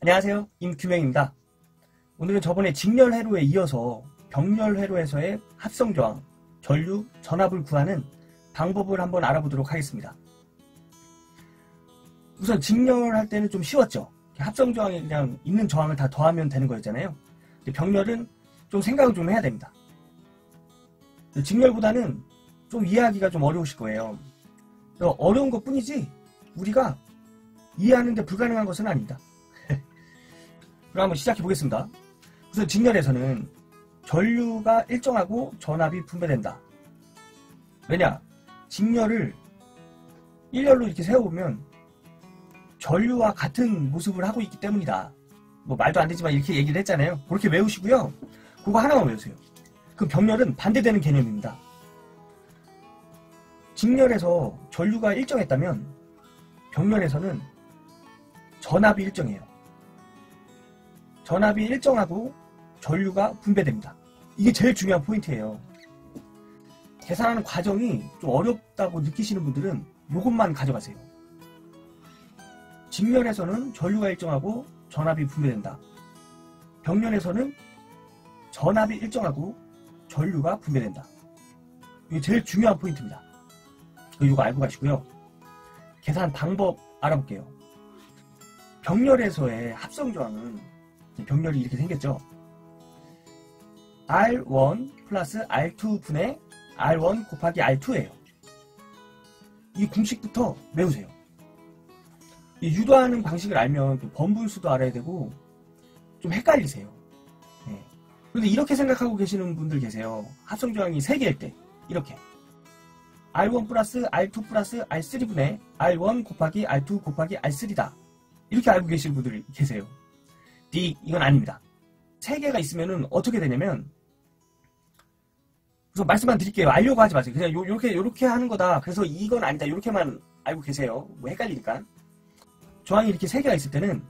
안녕하세요, 임규명입니다. 오늘은 저번에 직렬회로에 이어서 병렬회로에서의 합성저항, 전류, 전압을 구하는 방법을 한번 알아보도록 하겠습니다. 우선 직렬할 때는 좀 쉬웠죠. 합성저항이 그냥 있는 저항을 다 더하면 되는 거였잖아요. 근데 병렬은 좀 생각을 좀 해야 됩니다. 직렬보다는 좀 이해하기가 좀 어려우실 거예요. 어려운 것 뿐이지 우리가 이해하는데 불가능한 것은 아닙니다. 그럼 한번 시작해 보겠습니다. 우선 직렬에서는 전류가 일정하고 전압이 분배된다. 왜냐? 직렬을 일렬로 이렇게 세워보면 전류와 같은 모습을 하고 있기 때문이다. 뭐 말도 안 되지만 이렇게 얘기를 했잖아요. 그렇게 외우시고요. 그거 하나만 외우세요. 그럼 병렬은 반대되는 개념입니다. 직렬에서 전류가 일정했다면 병렬에서는 전압이 일정해요. 전압이 일정하고 전류가 분배됩니다. 이게 제일 중요한 포인트예요. 계산하는 과정이 좀 어렵다고 느끼시는 분들은 이것만 가져가세요. 직렬에서는 전류가 일정하고 전압이 분배된다. 병렬에서는 전압이 일정하고 전류가 분배된다. 이게 제일 중요한 포인트입니다. 이거 알고 가시고요. 계산 방법 알아볼게요. 병렬에서의 합성저항은 병렬이 이렇게 생겼죠. R1 플러스 R2 분의 R1 곱하기 R2예요. 이 공식부터 외우세요. 이 유도하는 방식을 알면 또 번분수도 알아야 되고 좀 헷갈리세요. 네. 그런데 이렇게 생각하고 계시는 분들 계세요. 합성저항이 3개일 때 이렇게 R1 플러스 R2 플러스 R3 분의 R1 곱하기 R2 곱하기 R3다. 이렇게 알고 계시는 분들이 계세요. 이건 아닙니다. 3개가 있으면은 어떻게 되냐면, 우선 말씀만 드릴게요. 알려고 하지 마세요. 그냥 요렇게 하는 거다. 그래서 이건 아니다. 요렇게만 알고 계세요. 뭐 헷갈리니까. 저항이 이렇게 3개가 있을 때는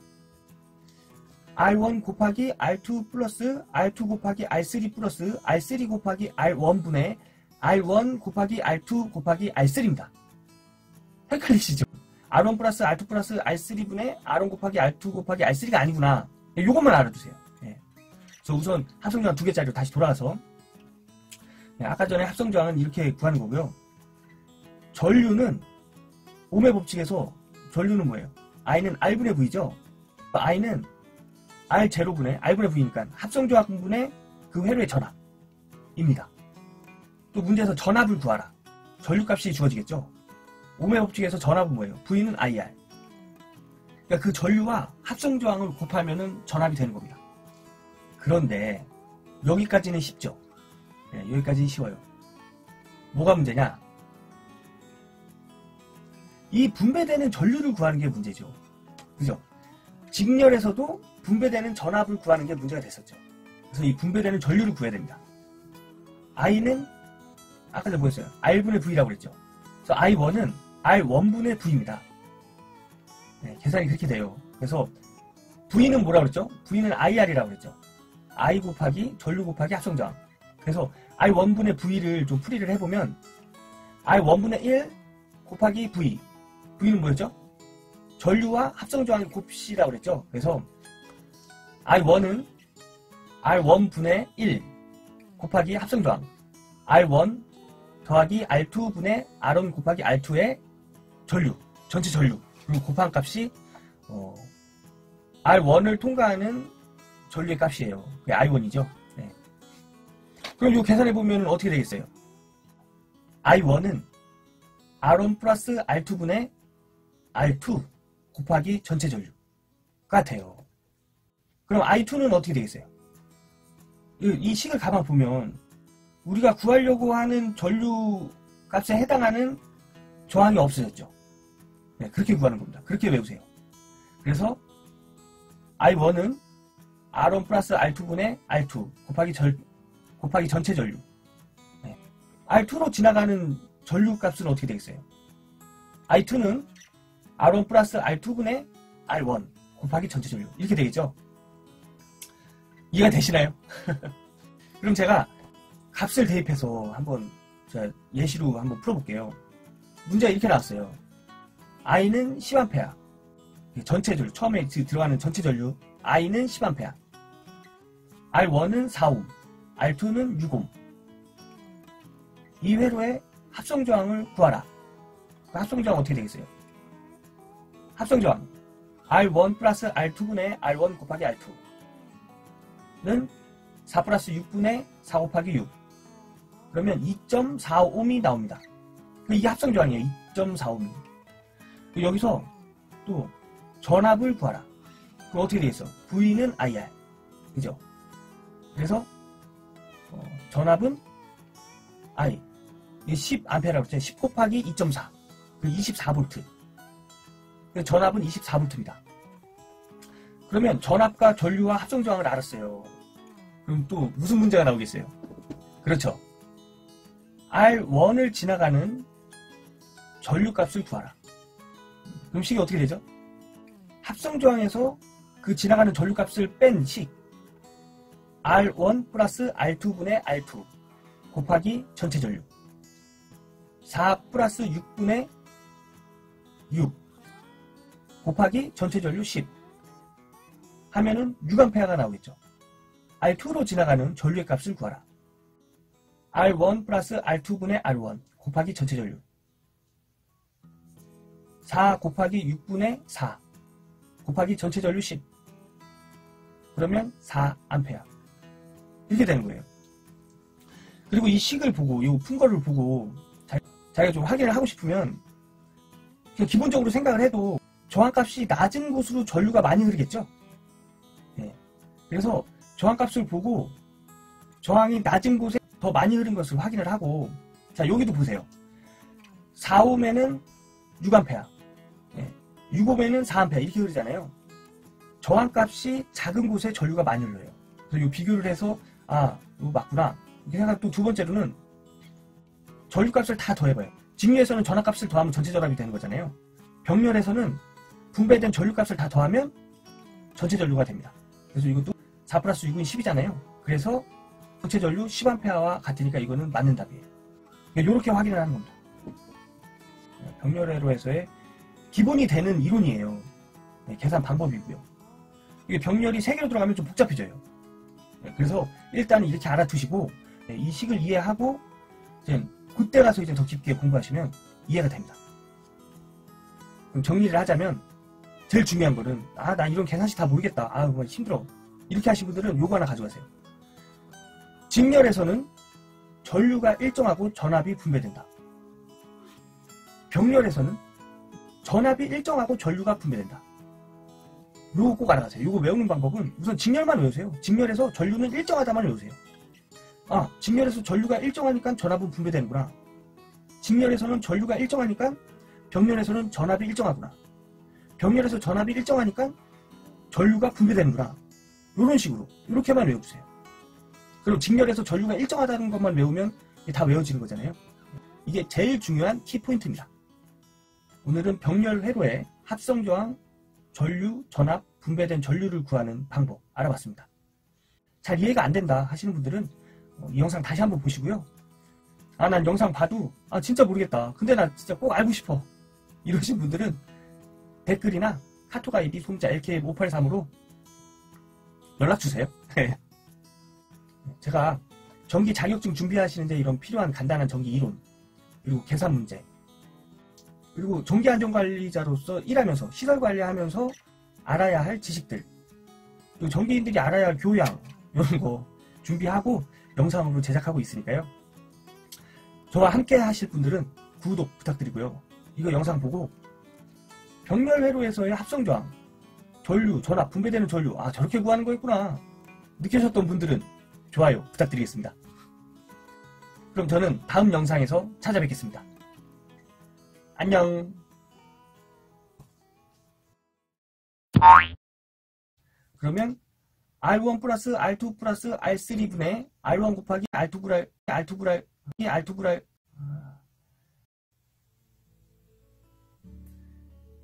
R1 곱하기 R2 플러스 R2 곱하기 R3 플러스 R3 곱하기 R1 분의 R1 곱하기 R2 곱하기 R3입니다. 헷갈리시죠? R1 플러스 R2 플러스 R3 분의 R1 곱하기 R2 곱하기 R3가 아니구나. 요것만 알아두세요. 예. 그래서 우선 합성저항 2개짜리로 다시 돌아가서, 아까 전에 합성저항은 이렇게 구하는 거고요. 전류는 옴의 법칙에서 전류는 뭐예요? I는 R분의 V죠? I는 R0분의 R분의 V니까 합성저항분의 그 회로의 전압입니다. 또 문제에서 전압을 구하라. 전류값이 주어지겠죠? 옴의 법칙에서 전압은 뭐예요? V는 IR. 그러니까 그 전류와 합성저항을 곱하면은 전압이 되는 겁니다. 그런데 여기까지는 쉽죠? 네, 여기까지는 쉬워요. 뭐가 문제냐? 이 분배되는 전류를 구하는 게 문제죠. 그죠? 직렬에서도 분배되는 전압을 구하는 게 문제가 됐었죠. 그래서 이 분배되는 전류를 구해야 됩니다. I는 아까 전에 뭐였어요? R분의 V라고 그랬죠. 그래서 I1은 R1분의 V입니다. 네, 계산이 그렇게 돼요. 그래서 V는 뭐라고 그랬죠? V는 IR이라고 그랬죠. I 곱하기 전류 곱하기 합성저항. 그래서 I1분의 V를 좀 풀이를 해보면 I1분의 1 곱하기 V. V는 뭐였죠? 전류와 합성저항의 곱씨라고 그랬죠. 그래서 I1은 R1분의 1 곱하기 합성저항 R1 더하기 R2분의 R1 곱하기 R2의 전류, 전체 전류. 그리고 곱한 값이 R1을 통과하는 전류의 값이에요. 그게 I1이죠. 네. 그럼 이거 계산해보면 어떻게 되겠어요? I1은 R1 플러스 R2분의 R2 곱하기 전체 전류가 돼요. 그럼 I2는 어떻게 되겠어요? 이 식을 가만 보면 우리가 구하려고 하는 전류 값에 해당하는 저항이 없어졌죠. 네, 그렇게 구하는 겁니다. 그렇게 외우세요. 그래서 I1은 R1 플러스 R2분의 R2 곱하기 전체 전류. 네. R2로 지나가는 전류 값은 어떻게 되겠어요? I2는 R1 플러스 R2분의 R1 곱하기 전체 전류. 이렇게 되겠죠? 이해가 되시나요? 그럼 제가 값을 대입해서 한번 예시로 한번 풀어볼게요. 문제가 이렇게 나왔어요. I는 10A, 전체 전류, 처음에 들어가는 전체 전류 I는 10A, R1은 4옴, R2는 6옴. 이 회로의 합성저항을 구하라. 그 합성저항 어떻게 되겠어요? 합성저항 R1 플러스 R2분의 R1 곱하기 R2는 4 플러스 6분의 4 곱하기 6. 그러면 2.45옴이 나옵니다. 이게 합성저항이에요. 2.45옴. 여기서 또 전압을 구하라. 그럼 어떻게 되겠어? V는 IR. 그죠? 그래서 전압은 I. 이게 10A라고 했잖아요. 10 곱하기 2.4. 24V. 전압은 24V입니다. 그러면 전압과 전류와 합성저항을 알았어요. 그럼 또 무슨 문제가 나오겠어요? 그렇죠. R1을 지나가는 전류값을 구하라. 그럼 식이 어떻게 되죠? 합성저항에서 그 지나가는 전류값을 뺀 식 R1 플러스 R2분의 R2 곱하기 전체 전류 4 플러스 6분의 6 곱하기 전체 전류 10 하면은 6A가 나오겠죠. R2로 지나가는 전류의 값을 구하라. R1 플러스 R2분의 R1 곱하기 전체 전류 4 곱하기 6분의 4 곱하기 전체 전류 10 그러면 4A 이렇게 되는 거예요. 그리고 이 식을 보고 이 푼 거를 보고 자기가 좀 확인을 하고 싶으면 그냥 기본적으로 생각을 해도 저항값이 낮은 곳으로 전류가 많이 흐르겠죠. 네. 그래서 저항값을 보고 저항이 낮은 곳에 더 많이 흐른 것을 확인을 하고 자 여기도 보세요. 4옴에는 6A 6옴에는 4A 이렇게 흐르잖아요. 저항값이 작은 곳에 전류가 많이 흘러요. 그래서 이 비교를 해서 아 이거 맞구나 이렇게 생각. 또 두 번째로는 전류값을 다 더해봐요. 직류에서는 전압값을 더하면 전체 전압이 되는 거잖아요. 병렬에서는 분배된 전류값을 다 더하면 전체 전류가 됩니다. 그래서 이것도 4 플러스 6은 10이잖아요. 그래서 전체 전류 10A와 같으니까 이거는 맞는 답이에요. 이렇게 확인을 하는 겁니다. 병렬회로에서의 기본이 되는 이론이에요. 계산 방법이고요. 이게 병렬이 3개로 들어가면 좀 복잡해져요. 그래서 일단 이렇게 알아두시고 이 식을 이해하고 이제 그때 가서 이제 더 깊게 공부하시면 이해가 됩니다. 그럼 정리를 하자면 제일 중요한 거는 나 이런 계산식 다 모르겠다. 뭐 힘들어. 이렇게 하신 분들은 요거 하나 가져가세요. 직렬에서는 전류가 일정하고 전압이 분배된다. 병렬에서는 전압이 일정하고 전류가 분배된다. 요거 꼭 알아가세요. 요거 외우는 방법은 우선 직렬만 외우세요. 직렬에서 전류는 일정하다만 외우세요. 직렬에서 전류가 일정하니까 전압은 분배되는구나. 직렬에서는 전류가 일정하니까 병렬에서는 전압이 일정하구나. 병렬에서 전압이 일정하니까 전류가 분배되는구나. 이런 식으로 이렇게만 외워주세요. 그리고 직렬에서 전류가 일정하다는 것만 외우면 다 외워지는 거잖아요. 이게 제일 중요한 키포인트입니다. 오늘은 병렬 회로의 합성저항, 전류, 전압, 분배된 전류를 구하는 방법 알아봤습니다. 잘 이해가 안 된다 하시는 분들은 이 영상 다시 한번 보시고요. 난 영상 봐도 진짜 모르겠다. 근데 나 진짜 꼭 알고 싶어. 이러신 분들은 댓글이나 카톡 아이디 소음자 LKM583으로 연락주세요. 제가 전기 자격증 준비하시는데 이런 필요한 간단한 전기 이론, 그리고 계산 문제, 그리고 전기안전관리자로서 일하면서 시설관리하면서 알아야 할 지식들, 그리고 전기인들이 알아야 할 교양 이런 거 준비하고 영상으로 제작하고 있으니까요. 저와 함께 하실 분들은 구독 부탁드리고요. 이거 영상 보고 병렬회로에서의 합성저항, 전류, 전압, 분배되는 전류 저렇게 구하는 거였구나 느끼셨던 분들은 좋아요 부탁드리겠습니다. 그럼 저는 다음 영상에서 찾아뵙겠습니다. 안녕. 그러면 R1 플러스 R2 플러스 R3분의 R1 곱하기 R2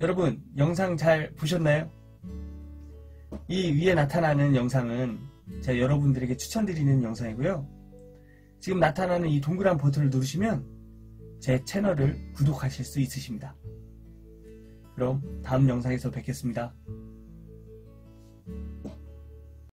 여러분 영상 잘 보셨나요? 이 위에 나타나는 영상은 제가 여러분들에게 추천드리는 영상이고요. 지금 나타나는 이 동그란 버튼을 누르시면 제 채널을 구독하실 수 있으십니다. 그럼 다음 영상에서 뵙겠습니다.